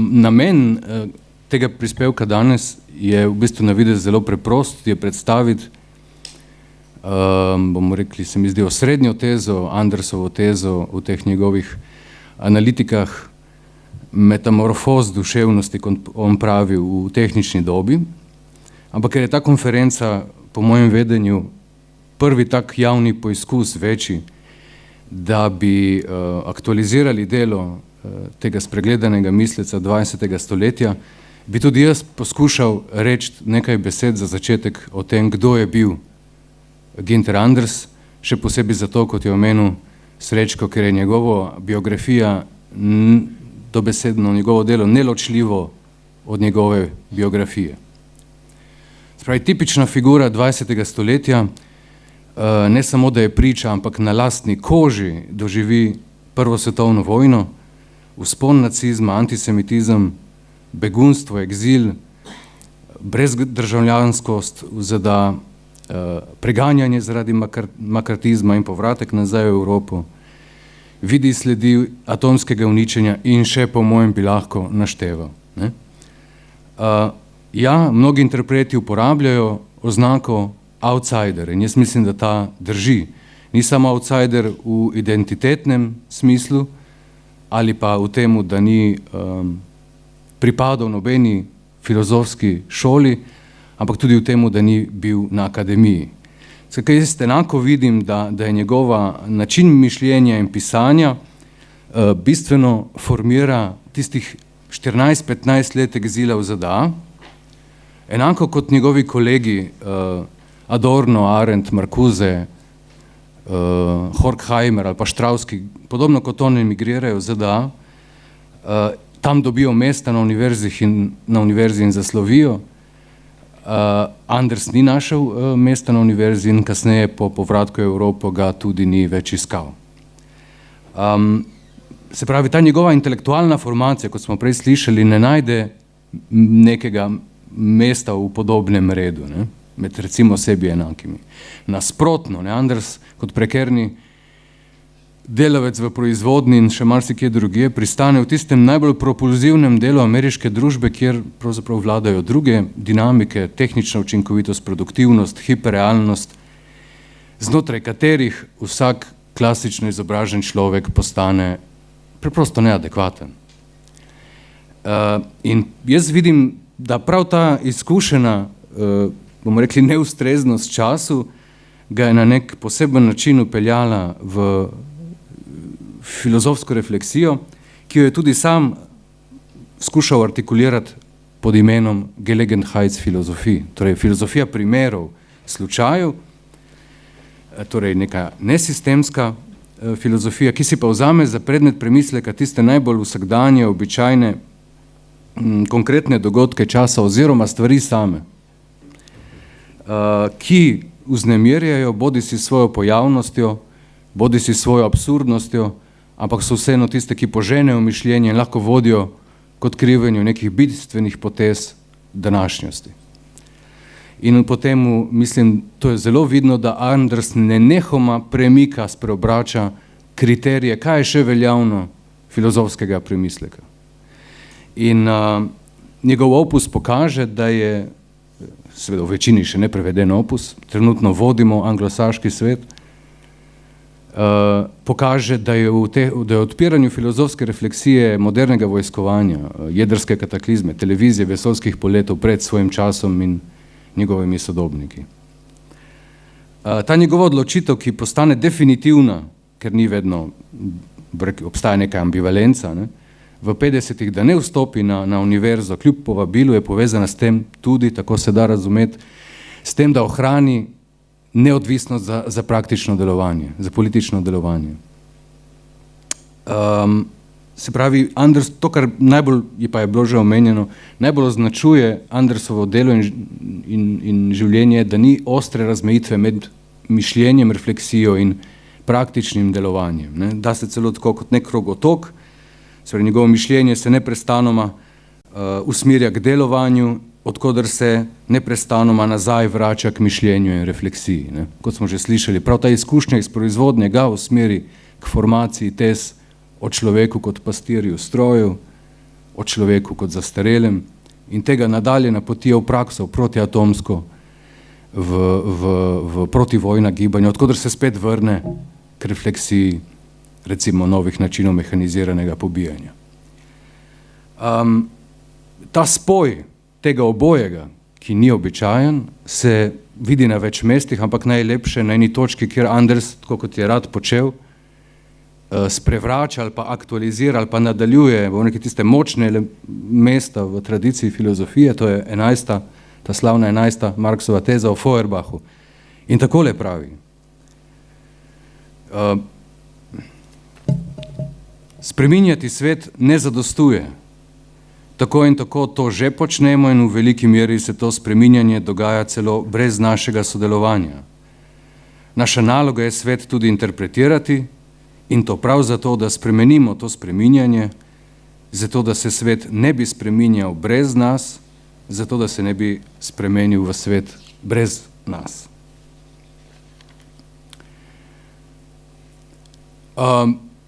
Namen tega prispevka danes je v bistvu na videz zelo preprost, je predstaviti, bomo rekli, se mi zdi osrednjo tezo, Andersovo tezo v teh njegovih analitikah metamorfoz duševnosti, kot on pravi, v tehnični dobi. Ampak ker je ta konferenca po mojem vedenju prvi tak javni poizkus večji, da bi aktualizirali delo tega spregledanega misleca 20. stoletja, bi tudi jaz poskušal reči nekaj besed za začetek o tem, kdo je bil Günther Anders, še posebej zato, kot je omenil Srečko, ker je njegovo biografija, dobesedno njegovo delo, neločljivo od njegove biografije. Spravi, tipična figura 20. stoletja, ne samo, da je priča, ampak na lastni koži doživi Prvo svetovno vojno, vzpon nacizma, antisemitizem, begunstvo, egzil, brezdržavljanskost v ZDA, preganjanje zaradi makartizma in povratek nazaj v Evropo, vidi sledi atomskega uničenja in še po mojem bi lahko našteval. Mnogi interpreti uporabljajo oznako outsider in jaz mislim, da ta drži. Ni samo outsider v identitetnem smislu ali pa v temu, da ni pripadal nobeni filozofski šoli, ampak tudi v temu, da ni bil na akademiji. Skratka, jaz enako vidim, da je njegova način mišljenja in pisanja bistveno formira tistih 14-15 let egzila v ZDA, enako kot njegovi kolegi Adorno, Arendt, Marcuse, Horkheimer ali pa Strauss, podobno kot oni emigrirajo v ZDA, tam dobijo mesta na univerzi in zaslovijo. Anders ni našel mesta na univerzi in kasneje po povratku v Evropo ga tudi ni več iskal. Se pravi, ta njegova intelektualna formacija, kot smo prej slišali, ne najde nekega mesta v podobnem redu, ne? Med recimo sebi enakimi. Nasprotno, Anders kot prekerni delavec v proizvodni in še marsikje drugje pristane v tistem najbolj propulzivnem delu ameriške družbe, kjer pravzaprav vladajo druge dinamike, tehnična učinkovitost, produktivnost, hiperrealnost, znotraj katerih vsak klasično izobražen človek postane preprosto neadekvaten. In jaz vidim, da prav ta izkušena, bomo rekli, neustreznost času ga je na nek poseben način upeljala v filozofsko refleksijo, ki jo je tudi sam skušal artikulirati pod imenom Gelegenheitsfilozofij, torej filozofija primerov, slučajev, torej neka nesistemska filozofija, ki si pa vzame za predmet premisleka tiste najbolj vsakdanje, običajne, konkretne dogodke časa oziroma stvari same, ki vznemirjajo bodisi svojo pojavnostjo, bodisi svojo absurdnostjo, ampak so vseeno tiste, ki poženejo mišljenje in lahko vodijo k odkrivanju nekih bistvenih potez današnjosti. In potem, mislim, to je zelo vidno, da Anders nenehoma premika, spreobrača kriterije, kaj je še veljavno filozofskega premisleka. In njegov opus pokaže, da je, seveda v večini še nepreveden opus, trenutno vodimo anglosaški svet, pokaže, da je v odpiranju filozofske refleksije modernega vojskovanja, jedrske kataklizme, televizije, vesoljskih poletov pred svojim časom in njegovimi sodobniki. Ta njegova odločitev, ki postane definitivna, ker ni vedno, obstaja neka ambivalenca, ne, v 50-ih, da ne vstopi na univerzo, kljub povabilu, je povezana s tem tudi, tako se da razumeti, s tem, da ohrani neodvisnost za praktično delovanje, za politično delovanje. Se pravi, Anders, to, kar najbolj je pa je bilo že omenjeno, najbolj označuje Andersovo delo in življenje, da ni ostre razmejitve med mišljenjem, refleksijo in praktičnim delovanjem. Ne? Da se celo tako kot nek krogotok, njegovo mišljenje se neprestanoma usmerja k delovanju, odkoder se neprestanoma nazaj vrača k mišljenju in refleksiji. Ne? Kot smo že slišali, prav ta izkušnja iz proizvodnje ga usmeri k formaciji tez o človeku kot pastirju strojev, o človeku kot zastarelem in tega nadalje napotijo v prakso, v protiatomsko, v protivojna gibanja, odkudar se spet vrne k refleksiji recimo novih načinov mehaniziranega pobijanja. Ta spoj tega obojega, ki ni običajen, se vidi na več mestih, ampak najlepše na eni točki, kjer Anders, tako kot je rad počel, sprevrača ali pa aktualizira ali pa nadaljuje v neke tiste močne mesta v tradiciji filozofije, to je ta slavna 11. Marxova teza o Feuerbachu. In takole pravi. Spreminjati svet ne zadostuje. Tako in tako to že počnemo in v veliki meri se to spreminjanje dogaja celo brez našega sodelovanja. Naša naloga je svet tudi interpretirati in to prav zato, da spremenimo to spreminjanje, zato da se svet ne bi spreminjal brez nas, zato da se ne bi spremenil v svet brez nas.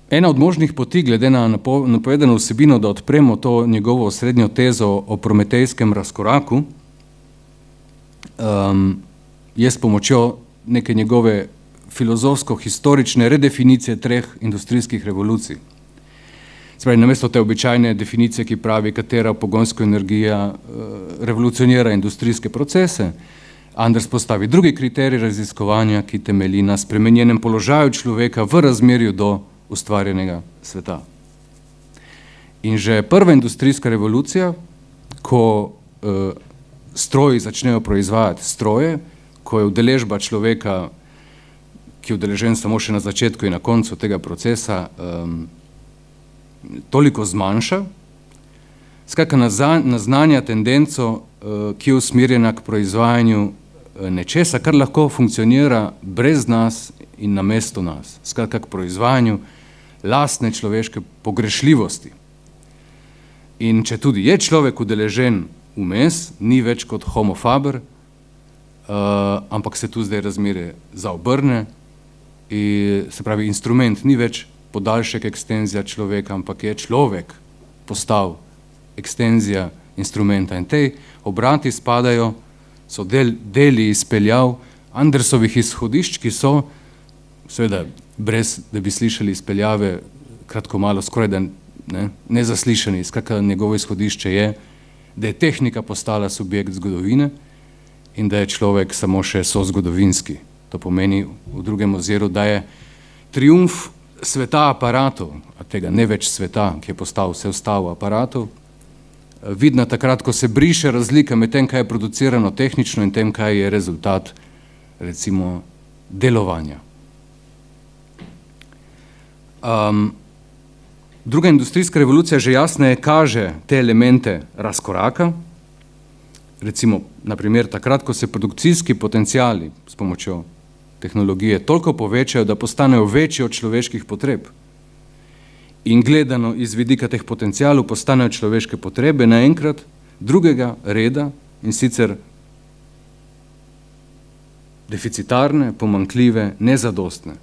Ena od možnih poti, glede na napovedano vsebino, da odpremo to njegovo osrednjo tezo o prometejskem razkoraku, je s pomočjo neke njegove filozofsko-historične redefinicije treh industrijskih revolucij. Spravi, namesto te običajne definicije, ki pravi, katera pogonska energija revolucionira industrijske procese, Anders postavi drugi kriterij raziskovanja, ki temelji na spremenjenem položaju človeka v razmerju do ustvarjenega sveta. In že prva industrijska revolucija, ko stroji začnejo proizvajati stroje, ko je udeležba človeka, ki je udeležen samo še na začetku in na koncu tega procesa, toliko zmanjša, skratka naznanja tendenco, ki je usmerjena k proizvajanju nečesa, kar lahko funkcionira brez nas in namesto nas, skratka k proizvajanju lastne človeške pogrešljivosti. In če tudi je človek udeležen vmes, ni več kot homo faber, ampak se tu zdaj razmere zaobrne, se pravi, instrument ni več podaljšek ekstenzija človeka, ampak je človek postal ekstenzija instrumenta. In tej obrati spadajo, so deli izpeljav Andersovih izhodišč, ki so, seveda, brez da bi slišali izpeljave, kratko malo, skoraj da nezaslišani, skratka njegovo izhodišče je, da je tehnika postala subjekt zgodovine in da je človek samo še sozgodovinski. To pomeni v drugem oziru, da je triumf sveta aparatov, tega ne več sveta, ki je postal vse ostalo aparatov, vidna takrat, ko se briše razlika med tem, kaj je producirano tehnično in tem, kaj je rezultat, recimo, delovanja. Druga industrijska revolucija že jasneje kaže te elemente razkoraka, recimo, naprimer, takrat, ko se produkcijski potenciali s pomočjo tehnologije toliko povečajo, da postanejo večji od človeških potreb. In gledano iz vidika teh potencialov postanejo človeške potrebe naenkrat drugega reda in sicer deficitarne, pomanjkljive, nezadostne.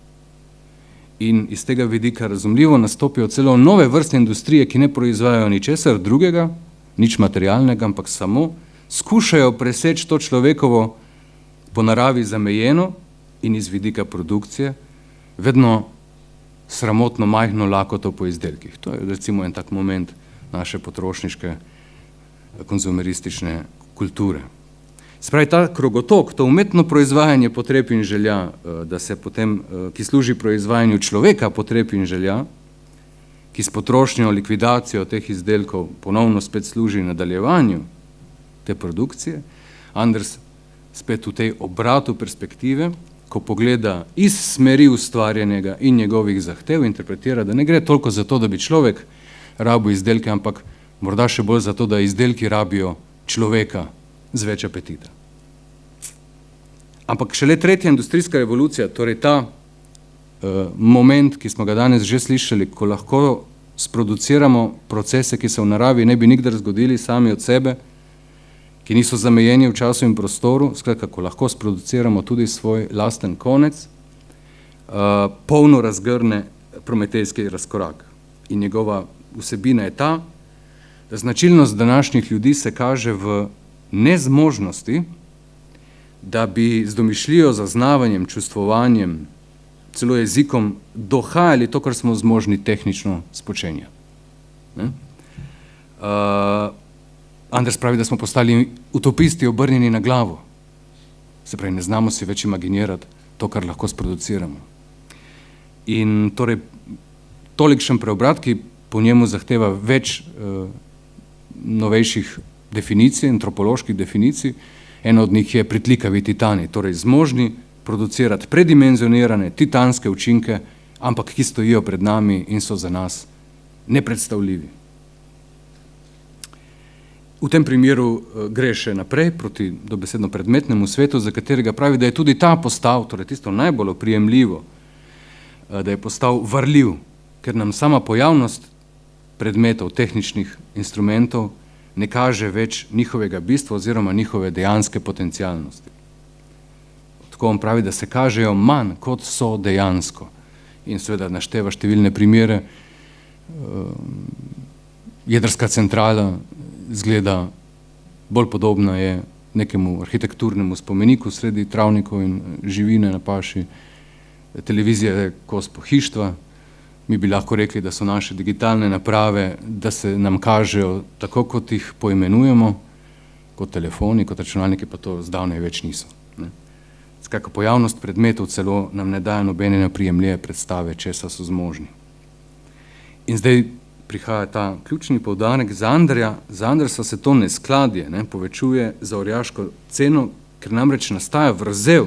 In iz tega vidika razumljivo nastopijo celo nove vrste industrije, ki ne proizvajajo ničesar drugega, nič materialnega, ampak samo skušajo preseči to človekovo po naravi zamejeno in iz vidika produkcije vedno sramotno majhno lakoto po izdelkih. To je recimo en tak moment naše potrošniške konzumeristične kulture. Spravi, ta krogotok, to umetno proizvajanje potreb in želja, da se potem, ki služi proizvajanju človeka potreb in želja, ki s potrošnjo, likvidacijo teh izdelkov ponovno spet služi nadaljevanju te produkcije, Anders spet v tej obratu perspektive, ko pogleda iz smeri ustvarjenega in njegovih zahtev, interpretira, da ne gre toliko za to, da bi človek rabil izdelke, ampak morda še bolj za to, da izdelki rabijo človeka z več apetita. Ampak šele tretja industrijska revolucija, torej ta moment, ki smo ga danes že slišali, ko lahko sproduciramo procese, ki se v naravi ne bi nikdar zgodili sami od sebe, ki niso zamejeni v času in prostoru, skratka, ko lahko sproduciramo tudi svoj lasten konec, polno razgrne prometejski razkorak. In njegova vsebina je ta, Značilnost današnjih ljudi se kaže v nezmožnosti, da bi z domišljijo, zaznavanjem, čustvovanjem, celo jezikom dohajali to, kar smo zmožni tehnično spočenjati. Anders pravi, da smo postali utopisti obrnjeni na glavo. Se pravi, ne znamo si več imaginirati to, kar lahko sproduciramo. In torej, tolikšen preobrat, ki po njemu zahteva več novejših definicij, antropoloških definicij, ena od njih je pritlikavi titani, torej zmožni producirati predimenzionirane titanske učinke, ampak ki stojijo pred nami in so za nas nepredstavljivi. V tem primeru gre še naprej proti dobesedno predmetnemu svetu, za katerega pravi, da je tudi ta postal, torej tisto najbolj oprijemljivo, da je postal varljiv, ker nam sama pojavnost predmetov, tehničnih instrumentov ne kaže več njihovega bistva oziroma njihove dejanske potencialnosti. Tako on pravi, da se kažejo manj, kot so dejansko. In seveda našteva številne primere. Jedrska centrala izgleda bolj podobna je nekemu arhitekturnemu spomeniku sredi travnikov in živine na paši. Televizija je kos pohištva. Mi bi lahko rekli, da so naše digitalne naprave, da se nam kažejo tako, kot jih poimenujemo, kot telefoni, kot računalniki, pa to zdavnaj več niso. Skratka, pojavnost predmetov celo nam ne daje nobene neprijemljive predstave, česa so zmožni. In zdaj prihaja ta ključni poudarek. Za Andersa se to neskladje povečuje za orjaško ceno, ker namreč nastaja vrzel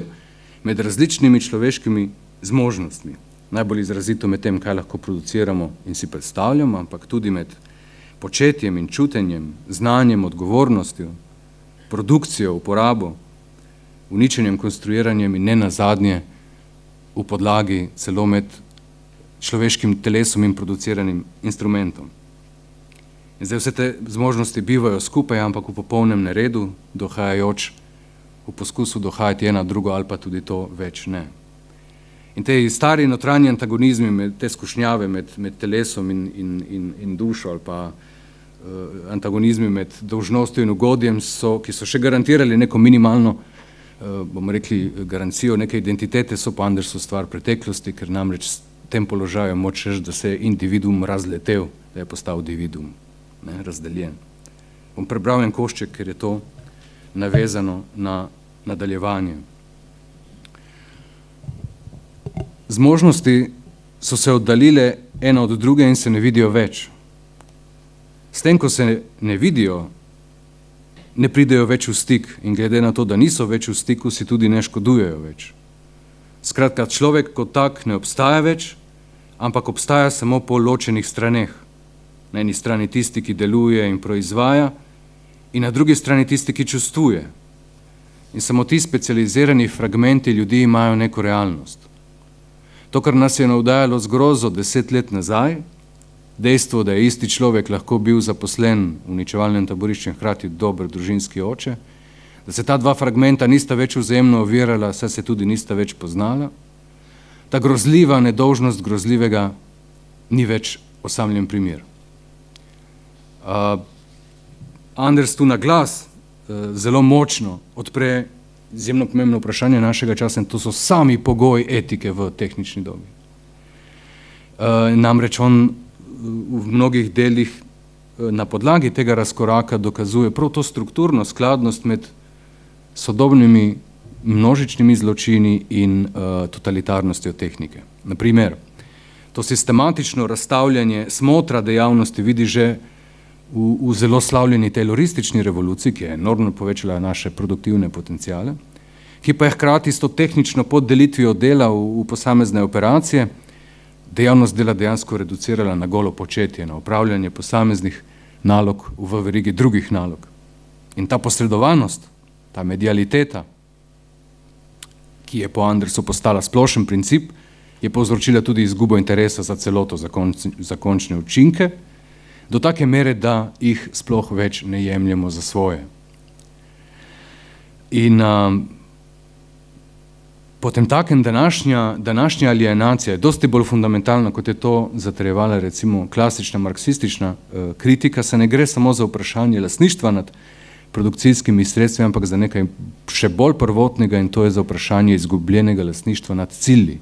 med različnimi človeškimi zmožnostmi. Najbolj izrazito med tem, kaj lahko produciramo in si predstavljamo, ampak tudi med početjem in čutenjem, znanjem, odgovornostjo, produkcijo, uporabo, uničenjem, konstruiranjem in ne nazadnje v podlagi celo med človeškim telesom in produciranim instrumentom. In zdaj vse te zmožnosti bivajo skupaj, ampak v popolnem neredu, dohajajoč v poskusu dohajati ena drugo ali pa tudi to več ne. In te stari notranji antagonizmi, te skušnjave med telesom in dušo ali pa antagonizmi med dolžnostjo in ugodjem, ki so še garantirali neko minimalno, bomo rekli, garancijo neke identitete, so pa Andersu stvar preteklosti, ker namreč s tem položajem moč reči, da se je individuum razletel, da je postal dividuum, razdeljen. Bom prebral en košček, ker je to navezano na nadaljevanje. Zmožnosti so se oddaljile ena od druge in se ne vidijo več. S tem, ko se ne vidijo, ne pridejo več v stik in glede na to, da niso več v stiku, si tudi ne škodujejo več. Skratka, človek kot tak ne obstaja več, ampak obstaja samo po ločenih straneh. Na eni strani tisti, ki deluje in proizvaja, in na drugi strani tisti, ki čustvuje. In samo ti specializirani fragmenti ljudi imajo neko realnost. To, kar nas je navdajalo z grozo 10 let nazaj, dejstvo, da je isti človek lahko bil zaposlen v uničevalnem taborišču in hkrati dober družinski oče, da se ta dva fragmenta nista več vzajemno ovirala, saj se tudi nista več poznala, ta grozljiva nedolžnost grozljivega ni več osamljen primer. Anders tu na glas zelo močno odpre izjemno pomembno vprašanje našega časa in to so sami pogoji etike v tehnični dobi. Namreč on v mnogih delih na podlagi tega razkoraka dokazuje prav to strukturno skladnost med sodobnimi množičnimi zločini in totalitarnostjo tehnike. Naprimer, to sistematično razstavljanje smotra dejavnosti vidi že v zelo slavljeni tayloristični revoluciji, ki je enormno povečala naše produktivne potencijale, ki pa je hkrati s to tehnično poddelitvijo dela v posamezne operacije dejavnost dela dejansko reducirala na golo početje, na opravljanje posameznih nalog v verigi drugih nalog. In ta posredovanost, ta medialiteta, ki je po Andersu postala splošen princip, je povzročila tudi izgubo interesa za celoto, za končne učinke, do take mere, da jih sploh več ne jemljemo za svoje. In Potem takem današnja alienacija je dosti bolj fundamentalna, kot je to zatrjevala recimo klasična marksistična kritika, se ne gre samo za vprašanje lastništva nad produkcijskimi sredstvi, ampak za nekaj še bolj prvotnega, in to je za vprašanje izgubljenega lastništva nad cilji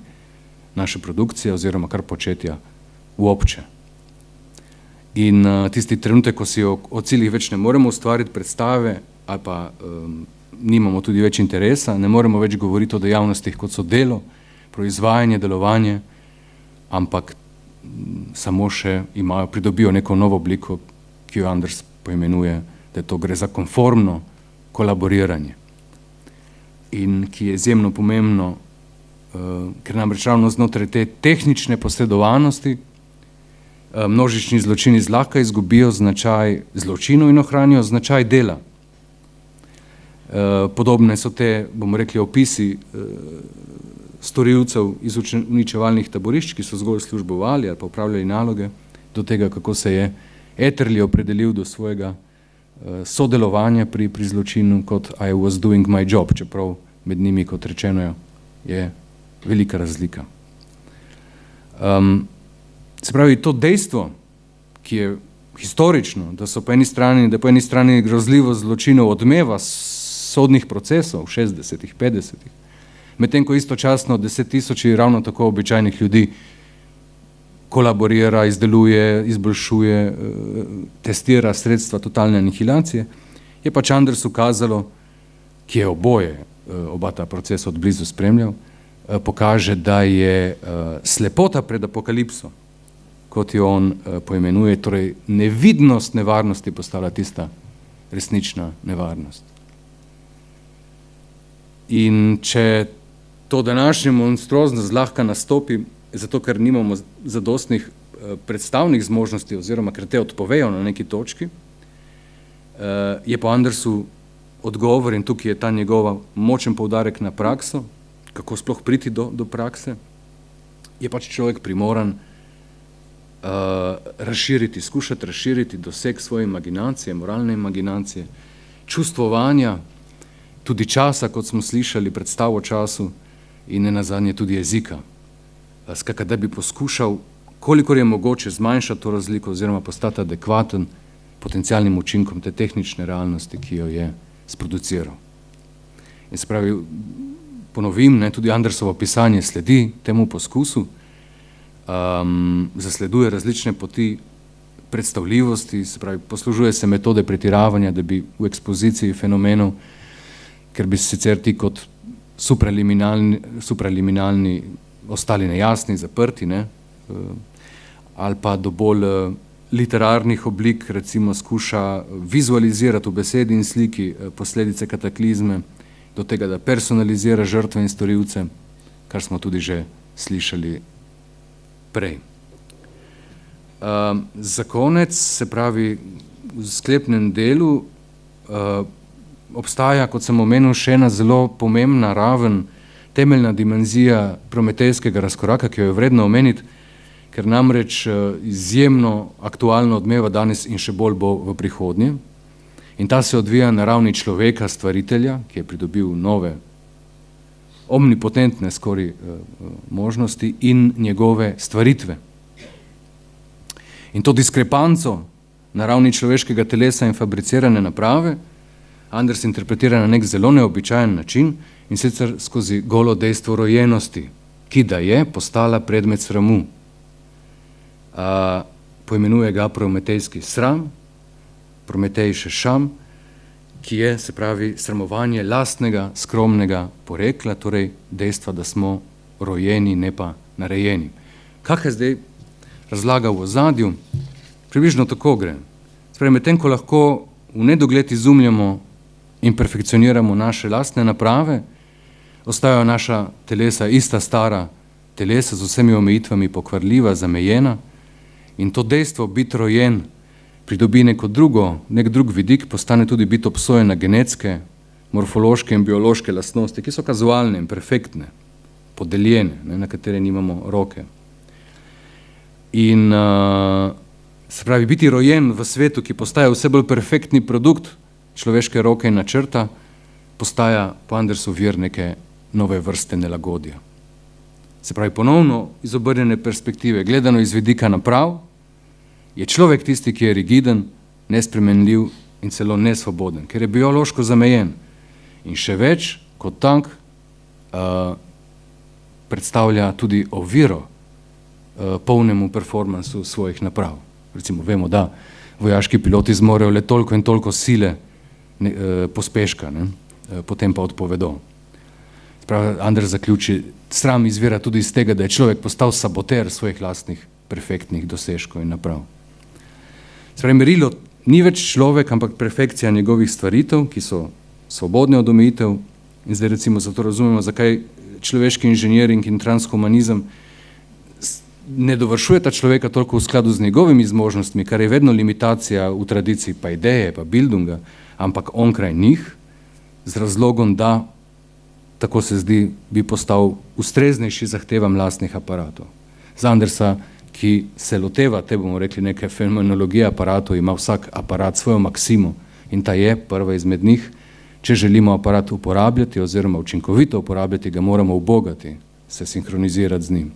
naše produkcije oziroma kar početja uopće. In tisti trenutek, ko si o ciljih več ne moremo ustvariti predstave ali pa nimamo tudi več interesa, ne moremo več govoriti o dejavnostih, kot so delo, proizvajanje, delovanje, ampak samo še pridobijo neko novo obliko, ki jo Anders poimenuje, da to gre za konformno kolaboriranje. In ki je izjemno pomembno, ker namreč ravno znotraj te tehnične posredovanosti množični zločini zlahka izgubijo značaj zločinov in ohranijo značaj dela. Podobne so te, bomo rekli, opisi storilcev iz uničevalnih taborišč, ki so zgolj službovali ali pa upravljali naloge, do tega, kako se je Ederli opredelil do svojega sodelovanja pri zločinu kot I was doing my job, čeprav med njimi, kot rečeno, je velika razlika. Se pravi, to dejstvo, ki je historično, da po eni strani grozljivost zločinov odmeva sodnih procesov v 60-ih, 50-ih, medtem ko istočasno 10 000 ravno tako običajnih ljudi kolaborira, izdeluje, izboljšuje, testira sredstva totalne anihilacije, je pač Andersu kazalo, ki je oba ta procesa od blizu spremljal, pokaže, da je slepota pred apokalipso, kot jo on poimenuje, torej nevidnost nevarnosti postala tista resnična nevarnost. In če to današnje monstruozno zlahka nastopi, zato ker nimamo zadostnih predstavnih zmožnosti oziroma ker te odpovejo na neki točki, je po Andersu odgovor, in tukaj je ta njegova močen poudarek na prakso, kako sploh priti do prakse, je pač človek primoran skušati razširiti doseg svoje imaginacije, moralne imaginacije, čustvovanja, tudi časa, kot smo slišali, predstav o času in nenazadnje tudi jezika. Skratka, da bi poskušal, kolikor je mogoče, zmanjšati to razliko oziroma postati adekvaten potencialnim učinkom te tehnične realnosti, ki jo je sproduciral. In se pravi, ponovim, tudi Andersovo pisanje sledi temu poskusu, zasleduje različne poti predstavljivosti, se pravi, poslužuje se metode pretiravanja, da bi v ekspoziciji fenomenov, ker bi sicer ti kot supraliminalni ostali nejasni, zaprti, ali pa do bolj literarnih oblik, recimo skuša vizualizirati v besedi in sliki posledice kataklizme, do tega, da personalizira žrtve in storilce, kar smo tudi že slišali prej. Za konec, se pravi, v sklepnem delu obstaja, kot sem omenil, še ena zelo pomembna raven, temeljna dimenzija prometejskega razkoraka, ki jo je vredno omeniti, ker namreč izjemno aktualno odmeva danes in še bolj bo v prihodnje. In ta se odvija na ravni človeka, stvaritelja, ki je pridobil nove, omnipotentne skoraj možnosti, in njegove stvaritve. In to diskrepanco na ravni človeškega telesa in fabricirane naprave Anders interpretira na nek zelo neobičajen način, in sicer skozi golo dejstvo rojenosti, ki da je postala predmet sramu. Poimenuje ga prometejski sram, Prometej šešam, ki je, se pravi, sramovanje lastnega, skromnega porekla, torej dejstva, da smo rojeni, ne pa narejeni. Kak je zdaj razlaga v ozadju? Približno tako gre. Spravi, medtem ko lahko v nedogled izumljamo in perfekcioniramo naše lastne naprave, ostajajo naša telesa ista stara telesa z vsemi omejitvami pokvarljiva, zamejena, in to dejstvo biti rojen pridobi nek drug vidik, postane tudi biti obsojen na genetske, morfološke in biološke lastnosti, ki so kazualne in perfektne, podeljene, na katere nimamo roke. In se pravi, biti rojen v svetu, ki postaja vse bolj perfektni produkt človeške roke in načrta, postaja po Andersu vir neke nove vrste nelagodja. Se pravi, ponovno iz obrnjene perspektive, gledano iz vidika naprav, je človek tisti, ki je rigiden, nespremenljiv in celo nesvoboden, ker je biološko zamejen. In še več, kot tak, predstavlja tudi oviro polnemu performansu svojih naprav. Recimo, vemo, da vojaški piloti zmorejo le toliko in toliko sile pospeška, potem pa odpovedo. Spravi, Anders zaključi, sram izvira tudi iz tega, da je človek postal saboter svojih lastnih perfektnih dosežkov in naprav. Spravi, merilo ni več človek, ampak perfekcija njegovih stvaritev, ki so svobodne od omejitev, in zdaj recimo zato razumemo, zakaj človeški inženiring in transhumanizem ne dovršujeta človeka toliko v skladu z njegovimi zmožnostmi, kar je vedno limitacija v tradiciji pa ideje, pa bildunga, ampak onkraj njih, z razlogom, da, tako se zdi, bi postal ustreznejši zahtevam lastnih aparatov. Za Andersa, ki se loteva, te bomo rekli, neke fenomenologije aparatov, ima vsak aparat svojo maksimo in ta je prva izmed njih. Če želimo aparat uporabljati oziroma učinkovito uporabljati, ga moramo ubogati, se sinhronizirati z njim.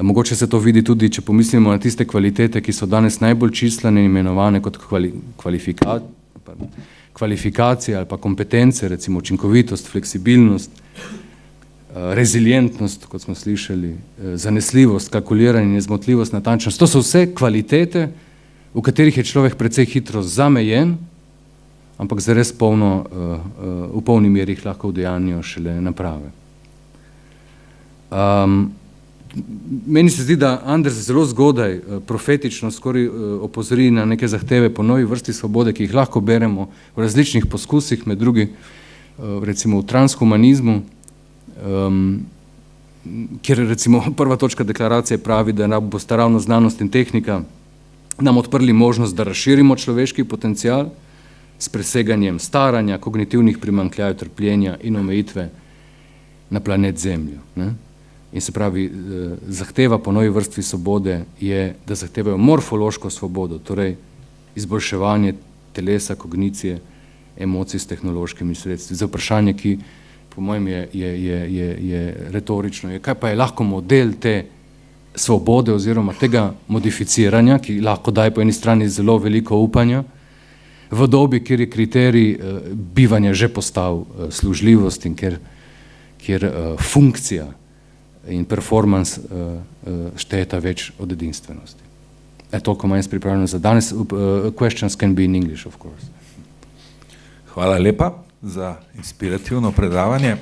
Mogoče se to vidi tudi, če pomislimo na tiste kvalitete, ki so danes najbolj čislane in imenovane kot kvalifikacije ali pa kompetence, recimo učinkovitost, fleksibilnost, rezilientnost, kot smo slišali, zanesljivost, kalkuliranje, nezmotljivost, natančnost. To so vse kvalitete, v katerih je človek precej hitro zamejen, ampak zares v polni meri jih lahko udejanjijo šele naprave. Meni se zdi, da Anders zelo zgodaj, profetično skoraj opozori na neke zahteve po novi vrsti svobode, ki jih lahko beremo v različnih poskusih, med drugim recimo v transhumanizmu, kjer recimo prva točka deklaracije pravi, da bosta ravno znanost in tehnika nam odprli možnost, da razširimo človeški potencial s preseganjem staranja, kognitivnih primanjkljajev, trpljenja in omejitve na planet Zemljo. In se pravi, zahteva po novi vrstvi svobode je, da zahtevajo morfološko svobodo, torej izboljševanje telesa, kognicije, emocij s tehnološkimi sredstvi. Za vprašanje, ki po mojem je retorično, je, kaj pa je lahko model te svobode oziroma tega modificiranja, ki lahko daje po eni strani zelo veliko upanja, v dobi, kjer je kriterij bivanja že postal služljivost in kjer funkcija in performance štejeta več od edinstvenosti. Toliko manj pripravljeno za danes. Questions can be in English, of course. Hvala lepa za inspirativno predavanje.